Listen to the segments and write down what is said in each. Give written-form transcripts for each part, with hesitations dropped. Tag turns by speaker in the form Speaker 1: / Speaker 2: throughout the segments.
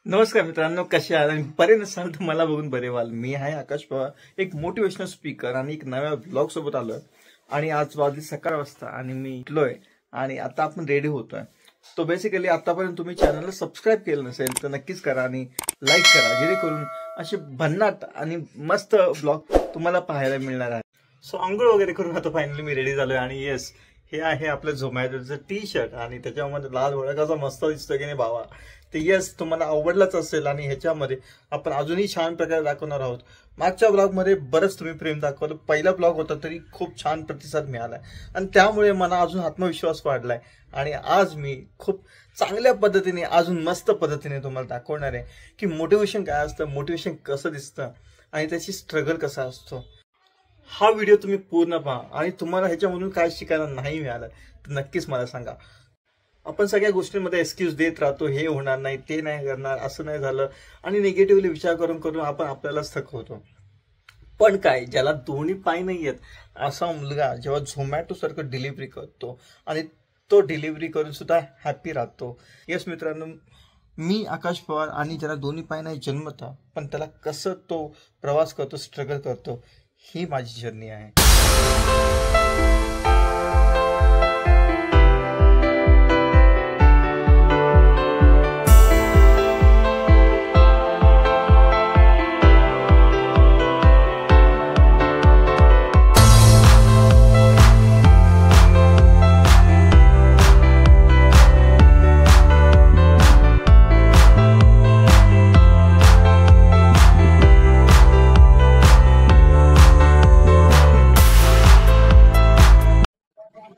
Speaker 1: नमस्कार मित्रांनो, कसे आहात? बरे नसाल तर मला बघून बरे व्हाल. मी आहे आकाश पवार, एक मोटिवेशनल स्पीकर आणि एक नव्या ब्लॉग सोबत आलोय. आणि आज वाजली 11 वाजता आणि मी उठलोय आणि आता आपण रेडी होतोय. तो बेसिकली आतापर्यंत तुम्ही चॅनलला सबस्क्राईब केलं नसेल तर नक्कीच करा आणि लाईक करा, जेणेकरून असे भन्नाट आणि मस्त ब्लॉग तुम्हाला पाहायला मिळणार आहे. सो आंघोळ वगैरे करून आता फायनली मी रेडी झालोय आणि येस, हे आहे आपलं झोमॅटोचं टी शर्ट आणि त्याच्यामध्ये लाल भडक कसा मस्त दिसतो की नाही भावा. ते येस, तुम्हाला आवडलाच असेल आणि ह्याच्यामध्ये आपण अजूनही छान प्रकारे दाखवणार आहोत. मागच्या ब्लॉगमध्ये बरंच तुम्ही प्रेम दाखवलं. पहिला ब्लॉग होता तरी खूप छान प्रतिसाद मिळालाय आणि त्यामुळे मला अजून आत्मविश्वास वाढलाय. आणि आज मी खूप चांगल्या पद्धतीने, अजून मस्त पद्धतीने तुम्हाला दाखवणार आहे की मोटिवेशन काय असतं, मोटिवेशन कसं दिसतं आणि त्याची स्ट्रगल कसा असतो. हा व्हिडिओ तुम्ही पूर्ण पहा आणि तुम्हाला ह्याच्यामधून काय शिकायला नाही मिळालं तर नक्कीच मला सांगा. आपण सगळ्या गोष्टींमध्ये एक्सक्यूज देत राहतो, हे होणार नाही, ते नाही करणार, असं नाही झालं, आणि निगेटिव्हली विचार करून करून आपण आपल्यालाच थकवतो. पण काय, ज्याला दोन्ही पाय नाही आहेत असा मुलगा जेव्हा झोमॅटो सारखं डिलिव्हरी करतो आणि तो डिलिव्हरी करून सुद्धा हॅपी राहतो. येस मित्रांनो, मी आकाश पवार, आणि ज्याला दोन्ही पाय नाही जन्मता पण त्याला कसं तो प्रवास करतो, स्ट्रगल करतो, ही माझी जर्नी आहे.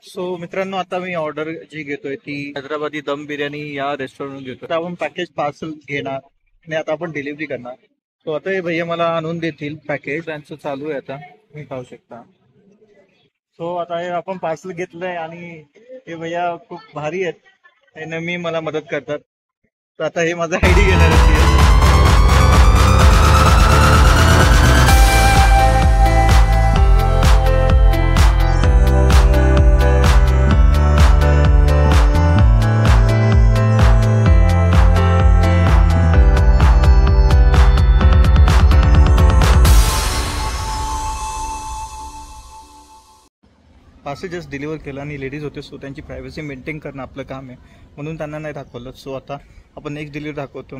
Speaker 1: सो मित्रांनो, आता मी ऑर्डर जी घेतोय ती हैदराबादी दम बिर्याणी या रेस्टॉरंट घेतोय. आपण पॅकेज पार्सल घेणार आणि आता आपण डिलिव्हरी करणार. सो आता हे भैया मला आणून देतील पॅकेज. त्यांचं चालू आहे, आता तुम्ही पाहू शकता. सो आता हे आपण पार्सल घेतलंय आणि हे भैया खूप भारी आहेत, हे नेहमी मला मदत करतात. तर आता हे माझा आयडी घेणार आहे. पार्सल जस्ट डिलिव्हर केलं आणि लेडीज होते, सो त्यांची प्रायव्हसी मेंटेन करणं आपलं काम आहे, म्हणून त्यांना नाही दाखवलं. सो आता आपण नेक्स्ट डिलिव्हरी दाखवतो.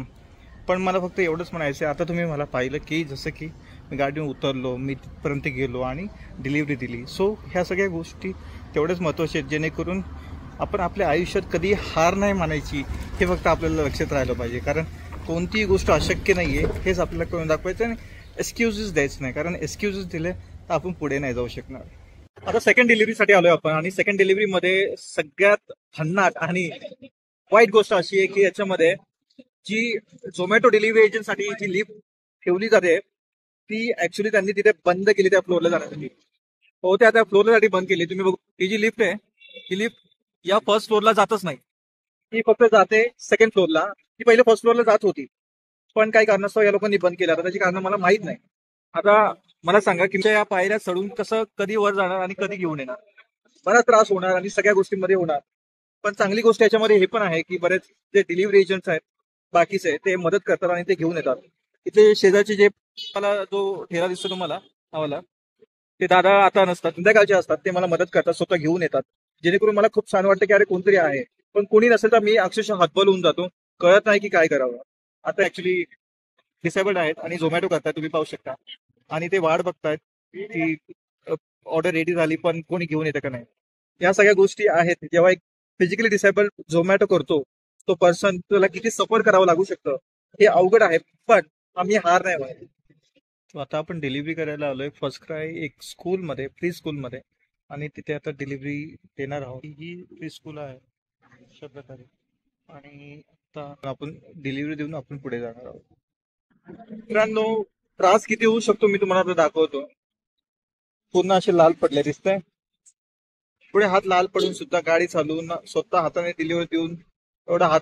Speaker 1: पण मला फक्त एवढंच म्हणायचं आहे, आता तुम्ही मला पाहिलं की जसं की मी गाडीवर उतरलो, मी तिथपर्यंत गेलो आणि डिलिव्हरी दिली. सो ह्या सगळ्या गोष्टी तेवढ्याच महत्त्वाच्या आहेत, जेणेकरून आपण आपल्या आयुष्यात कधी हार नाही मानायची, हे फक्त आपल्याला लक्षात राहिलं पाहिजे. कारण कोणतीही गोष्ट अशक्य नाही आहे हेच आपल्याला करून दाखवायचं आणि एक्सक्युजेस द्यायचं नाही, कारण एक्सक्युजेस दिले तर आपण पुढे नाही जाऊ शकणार. आता सेकंड डिलिव्हरीसाठी आलोय आपण, आणि सेकंड डिलिव्हरीमध्ये सगळ्यात भन्नाट आणि वाईट गोष्ट अशी आहे की याच्यामध्ये जी झोमॅटो डिलिव्हरी एजंटसाठी जी लिफ्ट ठेवली जाते ती ऍक्च्युली त्यांनी तिथे बंद केली त्या फ्लोअरला जाण्यासाठी. हो, त्या फ्लोअरसाठी बंद केली. तुम्ही बघू, ही जी लिफ्ट आहे ही लिफ्ट या फर्स्ट फ्लोअरला जातच नाही, ती फक्त जाते सेकंड फ्लोअरला. ती पहिले फर्स्ट फ्लोअरला जात होती, पण काही कारणास्तव या लोकांनी बंद केलं. आता त्याची कारण मला माहित नाही. आता मला सांगा की या पायऱ्या चढून कसं कधी वर जाणार आणि कधी घेऊन येणार, बराच त्रास होणार आणि सगळ्या गोष्टींमध्ये होणार. पण चांगली गोष्ट याच्यामध्ये हे पण आहे की बरेच जे डिलिव्हरी एजंट्स आहेत बाकीचे, ते मदत करतात आणि ते घेऊन येतात. इथे शेजारचे जे मला जो ठेला दिसतो तुम्हाला आम्हाला, ते दादा आता नसतात, संध्याकाळचे असतात, ते मला मदत करतात, स्वतः घेऊन येतात, जेणेकरून मला खूप छान वाटतं की अरे कोणतरी आहे. पण कोणी नसेल तर मी अक्षरशः हतबल होऊन जातो, कळत नाही की काय करावं. आता ऍक्च्युली डिसेबल्ड आहेत आणि झोमॅटो करतायत, तुम्ही पाहू शकता, आणि ते वाट बघतायत की ऑर्डर रेडी झाली पण कोणी घेऊन येतं का नाही. या सगळ्या गोष्टी आहेत. जेव्हा एक फिजिकली डिसेबल्ड झोमॅटो करतो तो पर्सन, त्याला किती सफर करावं लागू शकतं हे अवघड आहे, पण आम्ही हार नाही मानत. आता आपण डिलिव्हरी करायला आलोय फर्स्ट क्राय एक स्कूलमध्ये, प्री स्कूलमध्ये, आणि तिथे आता डिलिव्हरी देणार आहोत. ही प्री स्कूल आहे अशा प्रकारे, आणि आता आपण डिलिव्हरी देऊन आपण पुढे जाणार आहोत. मित्रांनो, त्रास किती होऊ शकतो मी तुम्हाला आता दाखवतो. पूर्ण असे लाल पडले दिसतंय, पुढे हात लाल पडून सुद्धा गाडी चालवून स्वतः हाताने डिलिव्हरी देऊन एवढा हात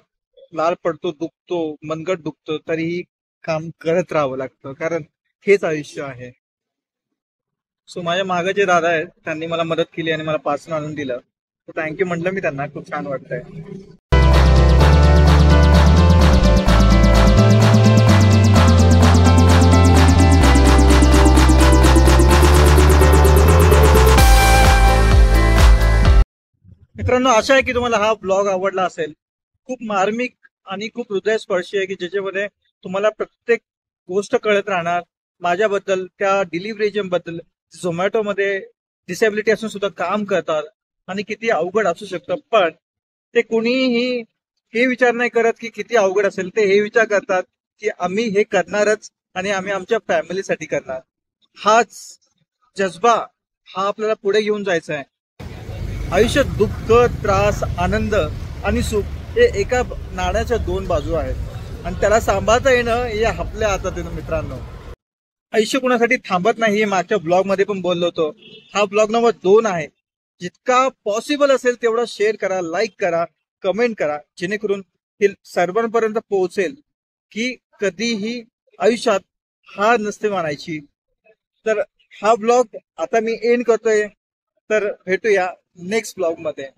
Speaker 1: लाल पडतो, दुखतो, मनगट दुखतो, तरीही काम करत राहावं लागतं, कारण हेच आयुष्य आहे. सो माझ्या मागे जे दादा आहेत त्यांनी मला मदत केली आणि मला पार्सल आणून दिलं, तर थँक्यू म्हटलं मी त्यांना. खूप छान वाटतंय. मित्रांनो, आशा आहे की तुम्हाला हा ब्लॉग आवडला असेल. खूप मार्मिक आणि खूप हृदयस्पर्शी आहे की ज्याच्यामध्ये तुम्हाला प्रत्येक गोष्ट कळत राहणार माझ्याबद्दल, त्या डिलिव्हरी एजंट बद्दल, झोमॅटोमध्ये डिसेबिलिटी असून सुद्धा काम करतात आणि किती अवघड असू शकतं. पण ते कुणीही हे विचार नाही करत की किती अवघड असेल. ते हे विचार करतात की आम्ही हे करणारच आणि आम्ही आमच्या फॅमिलीसाठी करणार. हाच जज्बा हा आपल्याला पुढे घेऊन जायचा आहे. आयुष्यात दुःख, त्रास, आनंद आणि सुख हे एका नाण्याच्या दोन बाजू आहेत आणि त्याला सांभाळता येणं हे आपल्या हातात आहे ना मित्रांनो. आयुष्य कुणासाठी थांबत नाही हे मागच्या ब्लॉग मध्ये पण बोललो होतो. हा ब्लॉग नंबर 2 आहे. जितका पॉसिबल असेल तेवढा शेअर करा, लाईक करा, कमेंट करा, जेणेकरून हे सर्वांपर्यंत पोहोचेल की कधीही आयुष्यात हार नसते मानायची. तर हा ब्लॉग आता मी एंड करतोय. तर भेटूया नेक्स्ट ब्लॉग मध्ये.